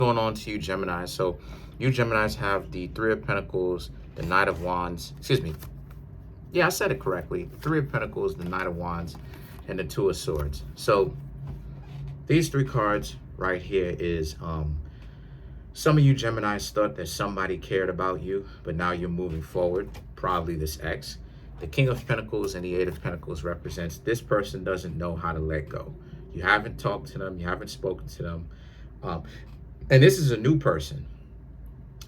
Going on to you, Gemini. So you Geminis have the Three of Pentacles, the Knight of Wands. Excuse me. Yeah, I said it correctly. Three of Pentacles, the Knight of Wands, and the Two of Swords. So these three cards right here is some of you Geminis thought that somebody cared about you, but now you're moving forward, probably this ex. The King of Pentacles and the Eight of Pentacles represents this person doesn't know how to let go. You haven't talked to them. You haven't spoken to them. And this is a new person.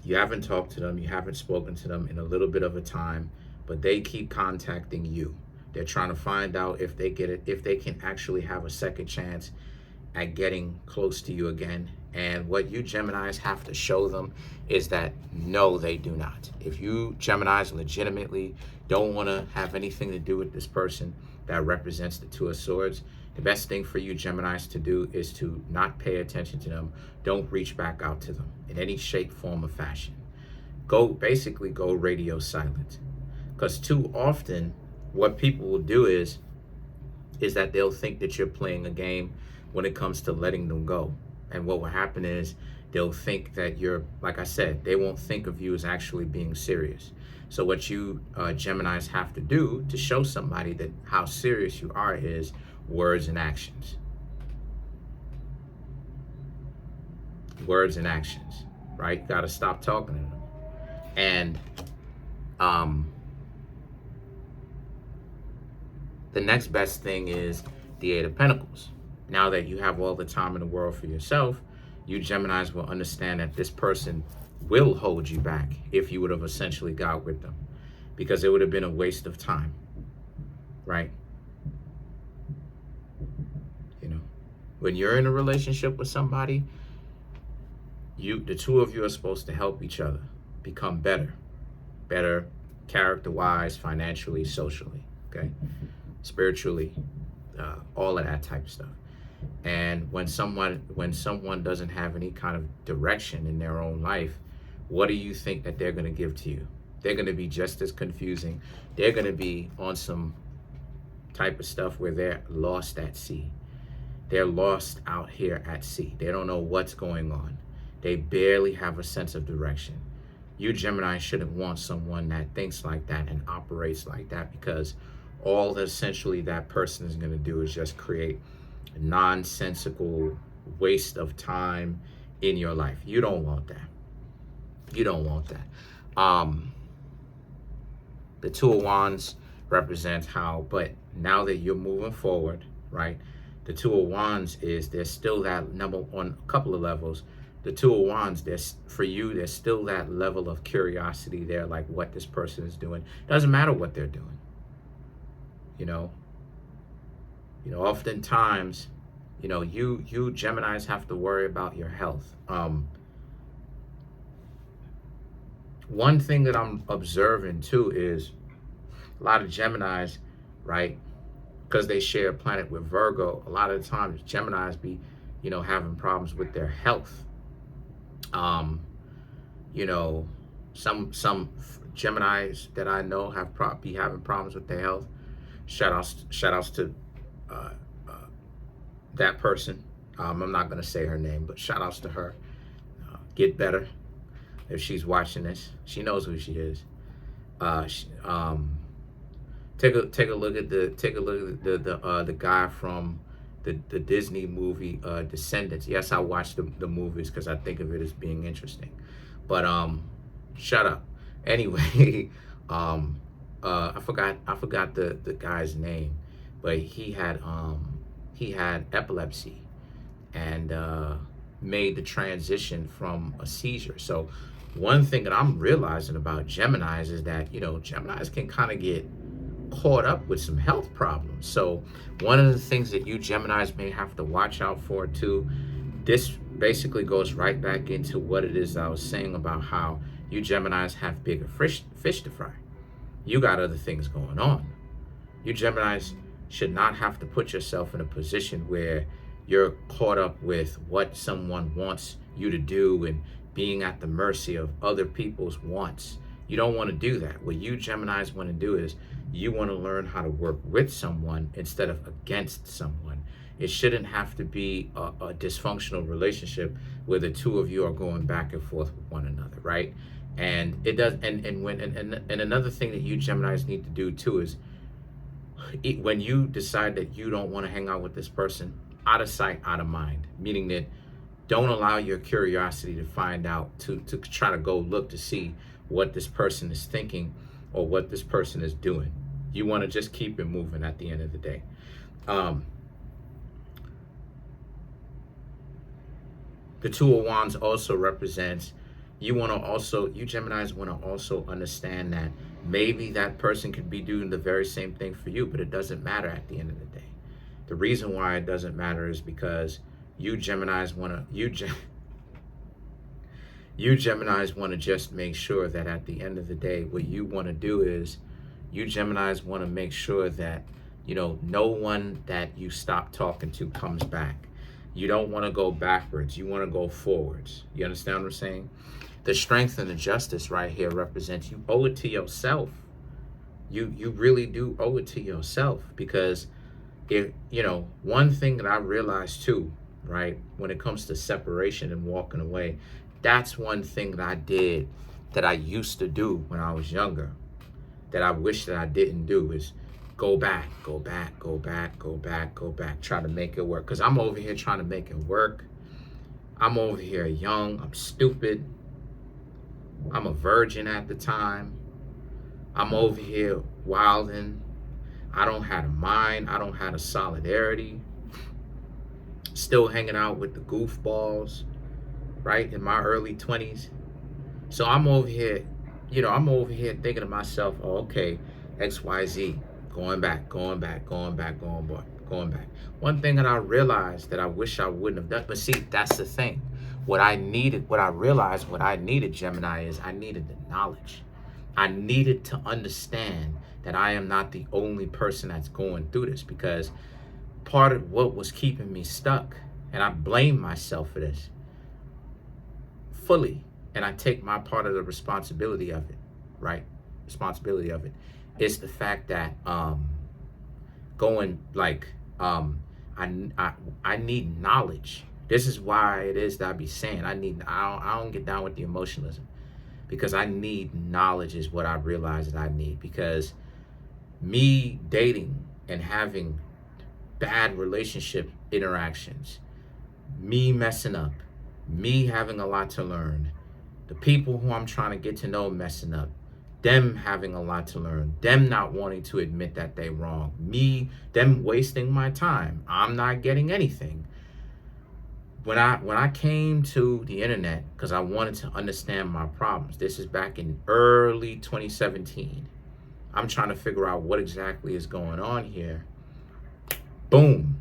You haven't talked to them. You haven't spoken to them in a little bit of a time, but they keep contacting you. They're trying to find out if they get it, if they can actually have a second chance at getting close to you again. And what you Geminis have to show them is that no, they do not. If you Geminis legitimately don't want to have anything to do with this person that represents the Two of Swords, the best thing for you Geminis to do is to not pay attention to them. Don't reach back out to them in any shape, form, or fashion. Basically go radio silent. Because too often what people will do is that they'll think that you're playing a game when it comes to letting them go. And what will happen is they'll think that you're, like I said, they won't think of you as actually being serious. So what you Geminis have to do to show somebody that how serious you are is words and actions. Words and actions, right? You got to stop talking to them. And the next best thing is the Eight of Pentacles. Now that you have all the time in the world for yourself, you Geminis will understand that this person will hold you back if you would have essentially got with them, because it would have been a waste of time, right? You know, when you're in a relationship with somebody, the two of you are supposed to help each other become better character-wise, financially, socially, okay, spiritually, all of that type of stuff. And when someone doesn't have any kind of direction in their own life, what do you think that they're going to give to you? They're going to be just as confusing. They're going to be on some type of stuff where they're lost at sea. They're lost out here at sea. They don't know what's going on. They barely have a sense of direction. You Gemini shouldn't want someone that thinks like that and operates like that, because all that essentially that person is going to do is just create a nonsensical waste of time in your life. You don't want that. You don't want that. The Two of Wands represents how, but now that you're moving forward, right? The Two of Wands is there's still that number on a couple of levels. The Two of Wands, there's still that level of curiosity there, like what this person is doing. Doesn't matter what they're doing. You know, oftentimes, you Geminis have to worry about your health. One thing that I'm observing too is a lot of Geminis, right? Because they share a planet with Virgo, a lot of the times Geminis be, having problems with their health. Some Geminis that I know be having problems with their health. Shout outs to that person. I'm not gonna say her name, but shout outs to her. Get better. If she's watching this, she knows who she is. Take a look at the guy from the Disney movie Descendants. Yes, I watched the movies because I think of it as being interesting. But shut up. Anyway, I forgot the guy's name, but he had epilepsy and made the transition from a seizure. So one thing that I'm realizing about Geminis is that Geminis can kind of get caught up with some health problems. So one of the things that you Geminis may have to watch out for too, this basically goes right back into what it is I was saying about how you Geminis have bigger fish to fry. You got other things going on. You Geminis should not have to put yourself in a position where you're caught up with what someone wants you to do and being at the mercy of other people's wants. You don't want to do that. What you Geminis want to do is you want to learn how to work with someone instead of against someone. It shouldn't have to be a dysfunctional relationship where the two of you are going back and forth with one another, right? And it does. And another thing that you Geminis need to do too is when you decide that you don't want to hang out with this person, out of sight, out of mind, meaning that don't allow your curiosity to find out, to try to go look to see what this person is thinking or what this person is doing. You want to just keep it moving at the end of the day. The Two of Wands also represents, you Geminis want to also understand that maybe that person could be doing the very same thing for you, but it doesn't matter at the end of the day. The reason why it doesn't matter is because you Geminis want to just make sure that at the end of the day, what you want to do is, you Geminis want to make sure that, no one that you stop talking to comes back. You don't want to go backwards. You want to go forwards. You understand what I'm saying? The Strength and the Justice right here represents you owe it to yourself. You really do owe it to yourself, because one thing that I realized too, right, when it comes to separation and walking away, that's one thing that I did that I used to do when I was younger that I wish that I didn't do, is go back, try to make it work. Because I'm over here trying to make it work. I'm over here young, I'm stupid, I'm a virgin at the time, I'm over here wilding, I don't have a mind, I don't have a solidarity, still hanging out with the goofballs, right, in my early 20s. So I'm over here, thinking to myself, oh, okay, XYZ, going back. One thing that I realized that I wish I wouldn't have done, but see, that's the thing. What I realized what I needed, Gemini, is I needed the knowledge. I needed to understand that I am not the only person that's going through this, because part of what was keeping me stuck, and I blame myself for this fully, and I take my part of the responsibility of it, right? Responsibility of it is the fact that I need knowledge. This is why it is that I be saying I don't get down with the emotionalism, because I need knowledge is what I realize that I need. Because me dating and having bad relationship interactions, me messing up, me having a lot to learn, the people who I'm trying to get to know messing up, them having a lot to learn, them not wanting to admit that they wrong, them wasting my time, I'm not getting anything. When I came to the internet, because I wanted to understand my problems, this is back in early 2017, I'm trying to figure out what exactly is going on here. Boom,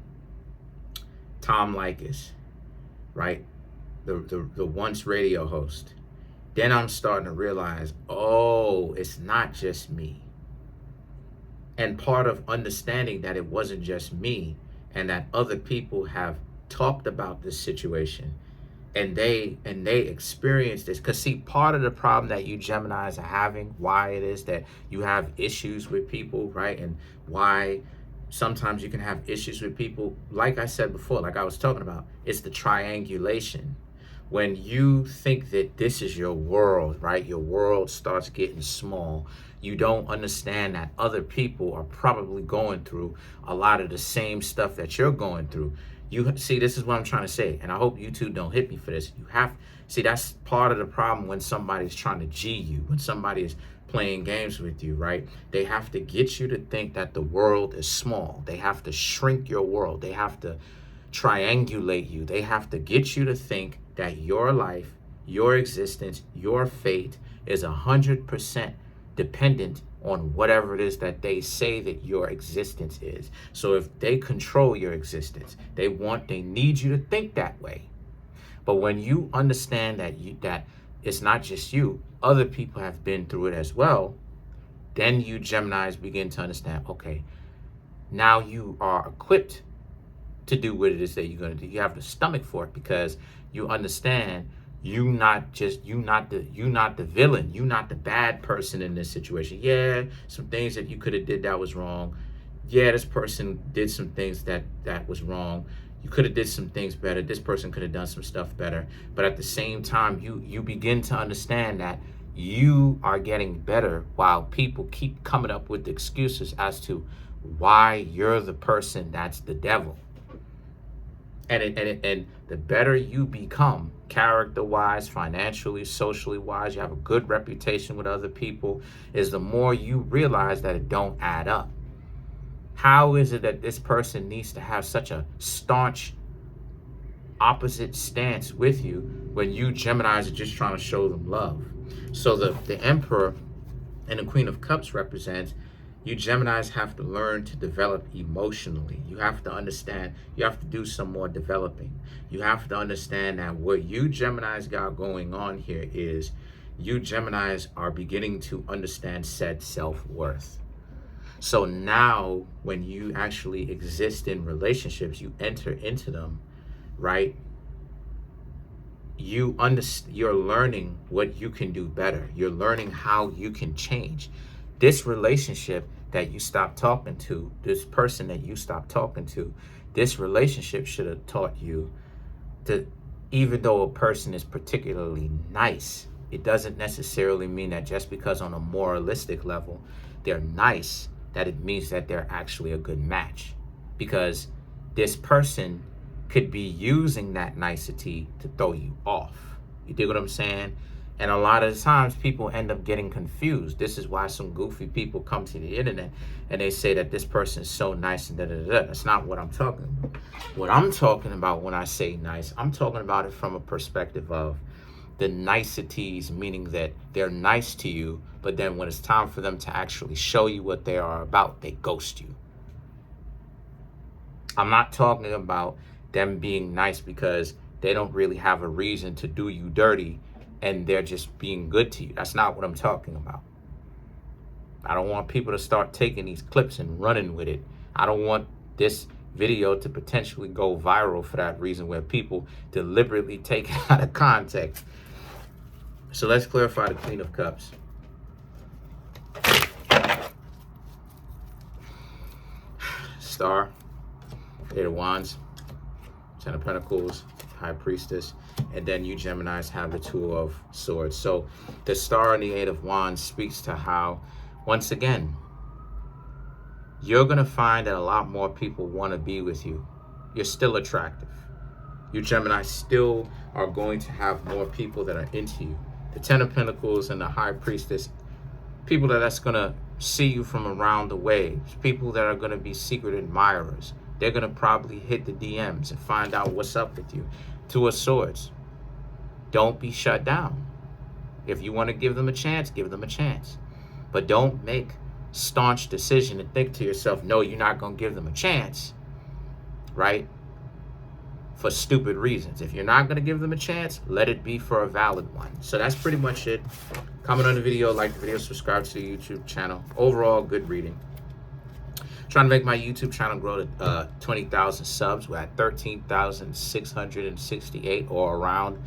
Tom Likas, right? The once radio host. Then I'm starting to realize, oh, it's not just me. And part of understanding that it wasn't just me, and that other people have talked about this situation, and they experienced this. Because see, part of the problem that you Geminis are having, why it is that you have issues with people, right? And why sometimes you can have issues with people, like I said before, like I was talking about, it's the triangulation. When you think that this is your world, right? Your world starts getting small. You don't understand that other people are probably going through a lot of the same stuff that you're going through. You see, this is what I'm trying to say, and I hope you two don't hit me for this. See, that's part of the problem when somebody's trying to G you, when somebody is playing games with you, right? They have to get you to think that the world is small. They have to shrink your world. They have to triangulate you. They have to get you to think that your life, your existence, your fate is 100% dependent on whatever it is that they say that your existence is. So if they control your existence, they need you to think that way. But when you understand that it's not just you, other people have been through it as well, then you Geminis begin to understand, okay, now you are equipped to do what it is that you're going to do. You have the stomach for it, because you understand you're not the villain. You're not the bad person in this situation. Yeah, some things that you could have did that was wrong. yeah, this person did some things that was wrong. You could have did some things better. This person could have done some stuff better. But at the same time, you begin to understand that you are getting better while people keep coming up with excuses as to why you're the person that's the devil. And the better you become, character-wise, financially, socially wise, you have a good reputation with other people, is the more you realize that it don't add up. How is it that this person needs to have such a staunch opposite stance with you when you Geminis are just trying to show them love? So the Emperor and the Queen of Cups represents you Geminis have to learn to develop emotionally. You have to understand, you have to do some more developing. You have to understand that what you Geminis got going on here is you Geminis are beginning to understand said self-worth. So now when you actually exist in relationships, you enter into them, right? You're learning what you can do better. You're learning how you can change. This relationship that you stopped talking to, this person that you stopped talking to, this relationship should have taught you that even though a person is particularly nice, it doesn't necessarily mean that just because on a moralistic level they're nice, that it means that they're actually a good match. Because this person could be using that nicety to throw you off. You dig what I'm saying? And a lot of the times people end up getting confused. This is why some goofy people come to the internet and they say that this person is so nice and da-da-da-da. That's not what I'm talking about. What I'm talking about when I say nice, I'm talking about it from a perspective of the niceties, meaning that they're nice to you, but then when it's time for them to actually show you what they are about, they ghost you. I'm not talking about them being nice because they don't really have a reason to do you dirty and they're just being good to you. That's not what I'm talking about. I don't want people to start taking these clips and running with it. I don't want this video to potentially go viral for that reason, where people deliberately take it out of context. So let's clarify the Queen of Cups. Star, Eight of Wands, Ten of Pentacles, High Priestess, and then you Geminis have the Two of Swords. So the Star and the Eight of Wands speaks to how, once again, you're going to find that a lot more people want to be with you. You're still attractive. You Geminis still are going to have more people that are into you. The Ten of Pentacles and the High Priestess, people that's going to see you from around the waves, people that are going to be secret admirers. They're going to probably hit the DMs and find out what's up with you. Two of Swords. Don't be shut down. If you want to give them a chance, give them a chance. But don't make staunch decision and think to yourself, no, you're not going to give them a chance, right? For stupid reasons. If you're not going to give them a chance, let it be for a valid one. So that's pretty much it. Comment on the video, like the video, subscribe to the YouTube channel. Overall, good reading. Trying to make my YouTube channel grow to 20,000 subs. We're at 13,668 or around.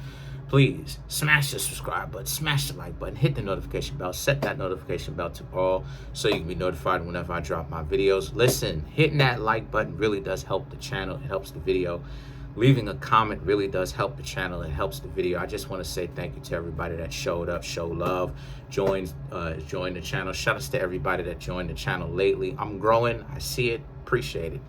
Please smash the subscribe button, smash the like button, hit the notification bell, set that notification bell to all so you can be notified whenever I drop my videos. Listen, hitting that like button really does help the channel. It helps the video. Leaving a comment really does help the channel. It helps the video. I just want to say thank you to everybody that showed up, show love, joined the channel. Shout outs to everybody that joined the channel lately. I'm growing. I see it. Appreciate it.